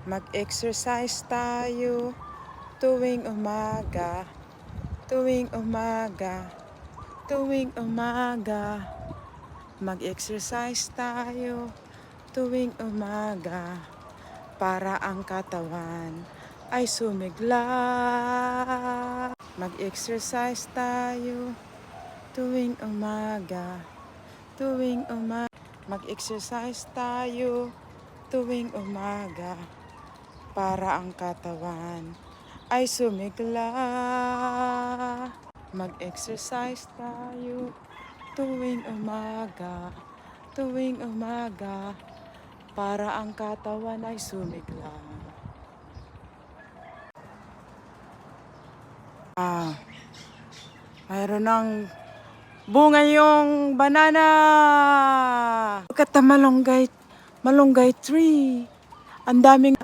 Mag-exercise tayo tuwing umaga, tuwing umaga, tuwing umaga. Mag-exercise tayo tuwing umaga para ang katawan ay sumigla. Mag-exercise tayo tuwing umaga, tuwing umaga. Mag-exercise tayo tuwing umaga para ang katawan ay sumigla. Mag-exercise tayo tuwing umaga, tuwing umaga para ang katawan ay sumigla. Mayroon ng bunga yung banana. Look at the malunggay tree. Ang daming